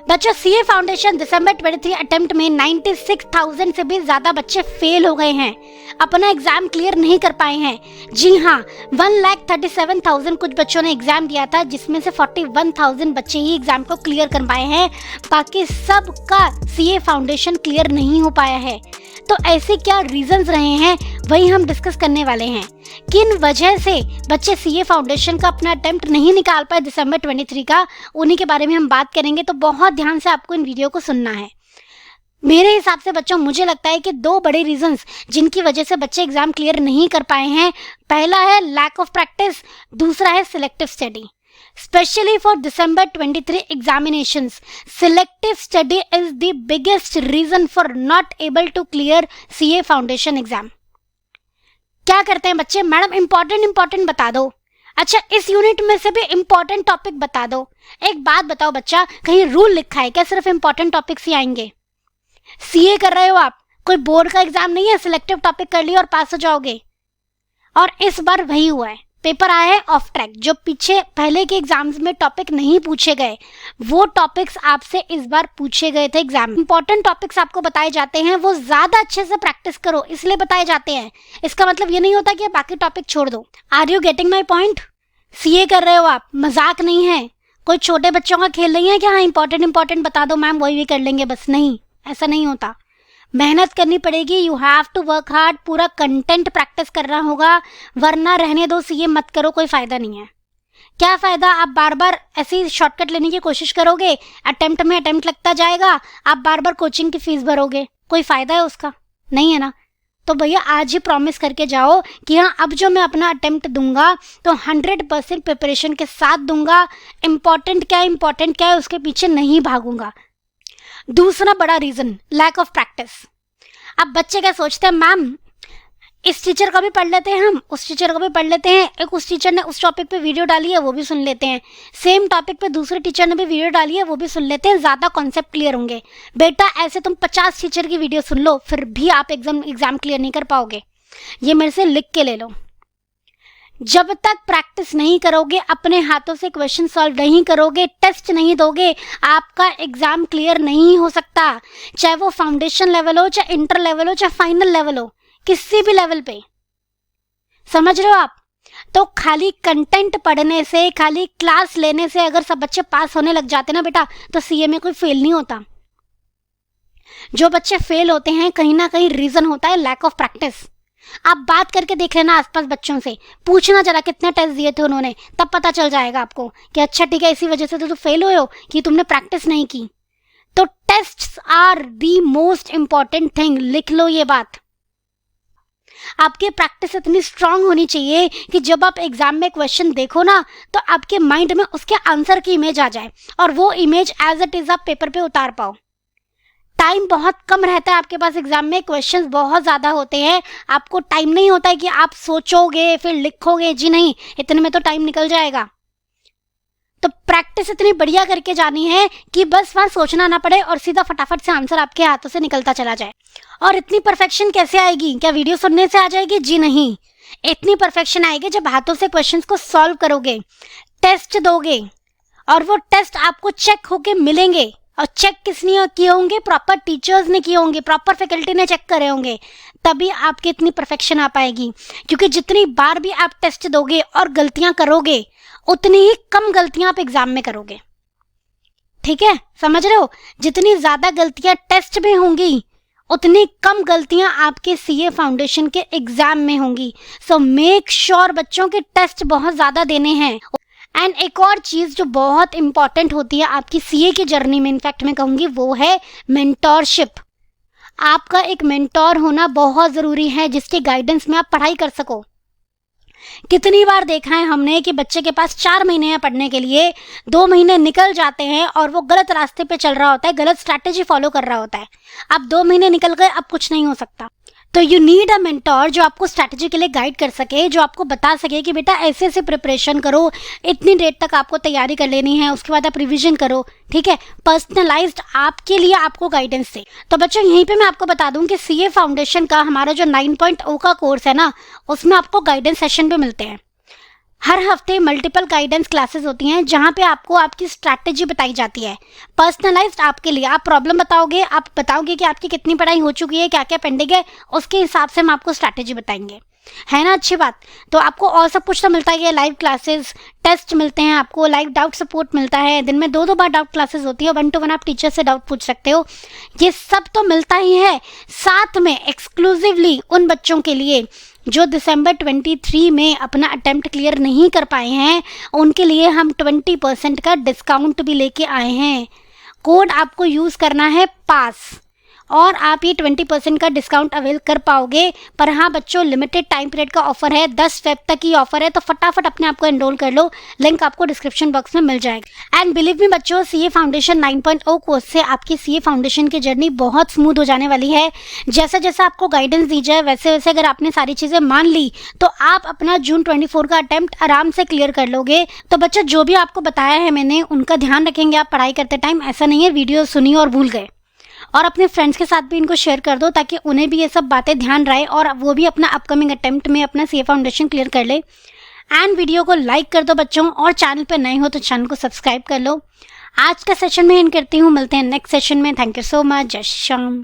बच्चों CA foundation दिसंबर 23 attempt में 96,000 से भी ज्यादा बच्चे फेल हो गए हैं, अपना एग्जाम क्लियर नहीं कर पाए हैं। जी हाँ, 1,37,000 कुछ बच्चों ने एग्जाम दिया था, जिसमें से 41,000 बच्चे ही एग्जाम को क्लियर कर पाए हैं, बाकी सब का सीए फाउंडेशन क्लियर नहीं हो पाया है। तो ऐसे क्या रीजंस रहे हैं, वही हम डिस्कस करने वाले हैं। किन वजह से बच्चे सीए फाउंडेशन का अपना अटेम्प्ट नहीं निकाल पाए दिसंबर 23 का, उन्हीं के बारे में हम बात करेंगे। तो बहुत ध्यान से आपको इन वीडियो को सुनना है। मेरे हिसाब से बच्चों मुझे लगता है कि दो बड़े रीजंस जिनकी वजह से बच्चे एग्जाम क्लियर नहीं कर पाए हैं, पहला है लैक ऑफ प्रैक्टिस, दूसरा है selective study. Especially for December 23 examinations, selective study is the biggest reason for not able to clear CA Foundation exam. क्या करते हैं बच्चे, मैडम इम्पोर्टेंट बता दो। अच्छा, इस यूनिट में से भी इम्पोर्टेंट टॉपिक बता दो। एक बात बताओ बच्चा, कहीं रूल लिखा है क्या सिर्फ इम्पोर्टेंट टॉपिक्स ही आएंगे? सीए कर रहे हो आप, कोई बोर्ड का एग्जाम नहीं है, सिलेक्टिव टॉपिक कर लिया और पास हो जाओगे। और इस बार वही हुआ है, पेपर आया है ऑफ ट्रैक। जो पीछे पहले के एग्जाम्स में टॉपिक नहीं पूछे गए, वो टॉपिक्स आपसे इस बार पूछे गए थे एग्जाम। इंपॉर्टेंट टॉपिक्स आपको बताए जाते हैं, वो ज्यादा अच्छे से प्रैक्टिस करो इसलिए बताए जाते हैं। इसका मतलब ये नहीं होता कि बाकी टॉपिक छोड़ दो। Are you getting my point? CA कर रहे हो आप, मजाक नहीं है, कोई छोटे बच्चों का खेल नहीं है कि हाँ इंपॉर्टेंट बता दो मैम, वही भी कर लेंगे बस। नहीं, ऐसा नहीं होता। मेहनत करनी पड़ेगी, you have to work hard, पूरा कंटेंट प्रैक्टिस करना होगा, वरना रहने दो, सीए मत करो, कोई फायदा नहीं है। क्या फायदा, आप बार बार ऐसी शॉर्टकट लेने की कोशिश करोगे, अटेम्प्ट में अटेम्प्ट लगता जाएगा, आप बार बार कोचिंग की फीस भरोगे, कोई फायदा है उसका? नहीं है ना। तो भैया आज ही प्रॉमिस करके जाओ कि हाँ अब जो मैं अपना अटेम्प्ट दूंगा तो 100% प्रिपरेशन के साथ दूंगा, इंपॉर्टेंट क्या है उसके पीछे नहीं भागूंगा। दूसरा बड़ा रीजन लैक ऑफ प्रैक्टिस। अब बच्चे क्या सोचते हैं, मैम इस टीचर का भी पढ़ लेते हैं, हम उस टीचर का भी पढ़ लेते हैं, एक उस टीचर ने उस टॉपिक पे वीडियो डाली है वो भी सुन लेते हैं, सेम टॉपिक पे दूसरे टीचर ने भी वीडियो डाली है वो भी सुन लेते हैं, ज्यादा कॉन्सेप्ट क्लियर होंगे। बेटा ऐसे तुम 50 टीचर की वीडियो सुन लो, फिर भी आप एग्जाम क्लियर नहीं कर पाओगे। ये मेरे से लिख के ले लो। जब तक प्रैक्टिस नहीं करोगे, अपने हाथों से क्वेश्चन सॉल्व नहीं करोगे, टेस्ट नहीं दोगे, आपका एग्जाम क्लियर नहीं हो सकता। चाहे वो फाउंडेशन लेवल हो, चाहे इंटर लेवल हो, चाहे फाइनल लेवल हो, किसी भी लेवल पे। समझ रहे हो आप? तो खाली कंटेंट पढ़ने से, खाली क्लास लेने से अगर सब बच्चे पास होने लग जाते ना बेटा, तो सीए में कोई फेल नहीं होता। जो बच्चे फेल होते हैं कहीं ना कहीं रीजन होता है लैक ऑफ प्रैक्टिस। आप बात करके देख लेना आसपास बच्चों से, पूछना जरा कितने टेस्ट दिए थे उन्होंने, तब पता चल जाएगा आपको कि अच्छा ठीक है इसी वजह से तो फेल हुए हो कि तुमने प्रैक्टिस नहीं की। तो tests are the most important thing, लिख लो ये बात। आपकी प्रैक्टिस इतनी स्ट्रांग होनी चाहिए कि जब आप एग्जाम में क्वेश्चन देखो ना, तो आपके माइंड में उसके आंसर की इमेज आ जाए और वो इमेज एज इट इज आप पेपर पे उतार पाओ। टाइम बहुत कम रहता है आपके पास एग्जाम में, क्वेश्चंस बहुत ज़्यादा होते हैं, आपको टाइम नहीं होता है कि आप सोचोगे फिर लिखोगे। जी नहीं, इतने में तो टाइम निकल जाएगा। तो प्रैक्टिस इतनी बढ़िया करके जानी है कि बस वहाँ सोचना ना पड़े और सीधा फटाफट से आंसर आपके हाथों से निकलता चला जाए। और इतनी परफेक्शन कैसे आएगी? क्या वीडियो सुनने से आ जाएगी? जी नहीं, इतनी परफेक्शन आएगी जब हाथों से क्वेश्चंस को सॉल्व करोगे, टेस्ट दोगे और वो टेस्ट आपको चेक होके मिलेंगे। और चेक किसने किए होंगे? प्रॉपर टीचर्स ने किए होंगे, प्रॉपर फैकल्टी ने चेक करे होंगे, तभी आपकी इतनी परफेक्शन आ पाएगी। क्योंकि जितनी बार भी आप टेस्ट दोगे और गलतियां करोगे, उतनी ही कम गलतियां आप एग्जाम में करोगे। ठीक है, समझ रहे हो? जितनी ज्यादा गलतियां टेस्ट में होंगी, उतनी कम गलतियां आपके सीए फाउंडेशन के एग्जाम में होंगी। सो मेक श्योर बच्चों के टेस्ट बहुत ज्यादा देने हैं। एंड एक और चीज जो बहुत इंपॉर्टेंट होती है आपकी सीए की जर्नी में, इनफैक्ट मैं कहूंगी वो है मेंटोरशिप। आपका एक मेंटोर होना बहुत जरूरी है जिसके गाइडेंस में आप पढ़ाई कर सको। कितनी बार देखा है हमने कि बच्चे के पास 4 महीने हैं पढ़ने के लिए, 2 महीने निकल जाते हैं और वो गलत रास्ते पे चल रहा होता है, गलत स्ट्रैटेजी फॉलो कर रहा होता है। अब 2 महीने निकल गए, अब कुछ नहीं हो सकता। तो यू नीड अ मेंटोर जो आपको स्ट्रैटेजी के लिए गाइड कर सके, जो आपको बता सके कि बेटा ऐसे ऐसे प्रिपरेशन करो, इतनी डेट तक आपको तैयारी कर लेनी है, उसके बाद आप रिवीजन करो। ठीक है, पर्सनलाइज्ड आपके लिए आपको गाइडेंस दे। तो बच्चों यहीं पे मैं आपको बता दूं कि सीए फाउंडेशन का हमारा जो 9.0 का कोर्स है ना, उसमें आपको गाइडेंस सेशन भी मिलते हैं। हर हफ्ते मल्टीपल गाइडेंस क्लासेस होती हैं जहाँ पे आपको आपकी स्ट्रैटेजी बताई जाती है, पर्सनलाइज्ड आपके लिए। आप प्रॉब्लम बताओगे, आप बताओगे कि आपकी कितनी पढ़ाई हो चुकी है, क्या क्या पेंडिंग है, उसके हिसाब से हम आपको स्ट्रैटेजी बताएंगे, है ना। अच्छी बात। तो आपको और सब कुछ तो मिलता ही है, लाइव क्लासेस, टेस्ट मिलते हैं आपको, लाइव डाउट सपोर्ट मिलता है, दिन में 2-2 बार डाउट क्लासेस होती है, 1-to-1 आप टीचर से डाउट पूछ सकते हो, ये सब तो मिलता ही है। साथ में एक्सक्लूसिवली उन बच्चों के लिए जो दिसंबर 23 में अपना अटेम्प्ट क्लियर नहीं कर पाए हैं, उनके लिए हम 20% का डिस्काउंट भी लेके आए हैं। कोड आपको यूज़ करना है पास, और आप ये 20% का डिस्काउंट अवेल कर पाओगे। पर हाँ बच्चों, लिमिटेड टाइम पीरियड का ऑफर है, 10 फेब तक ही ऑफर है, तो फटाफट अपने आप को एनरोल कर लो, लिंक आपको डिस्क्रिप्शन बॉक्स में मिल जाएगा। एंड बिलीव मी बच्चों, सीए फाउंडेशन 9.0 कोर्स से आपकी सीए फाउंडेशन की जर्नी बहुत स्मूथ हो जाने वाली है। जैसा जैसा आपको गाइडेंस दी जाए वैसे वैसे अगर आपने सारी चीज़ें मान ली तो आप अपना जून 24 का अटेम्प्ट आराम से क्लियर कर लोगे। तो बच्चों, जो भी आपको बताया है मैंने, उनका ध्यान रखेंगे आप पढ़ाई करते टाइम। ऐसा नहीं है वीडियो सुनी और भूल गए। और अपने फ्रेंड्स के साथ भी इनको शेयर कर दो ताकि उन्हें भी ये सब बातें ध्यान रहे और वो भी अपना अपकमिंग अटेम्प्ट में अपना सीए फाउंडेशन क्लियर कर ले। एंड वीडियो को लाइक कर दो बच्चों, और चैनल पर नए हो तो चैनल को सब्सक्राइब कर लो। आज का सेशन में एंड करती हूँ, मिलते हैं नेक्स्ट सेशन में। Thank you so much. जय श्री राम।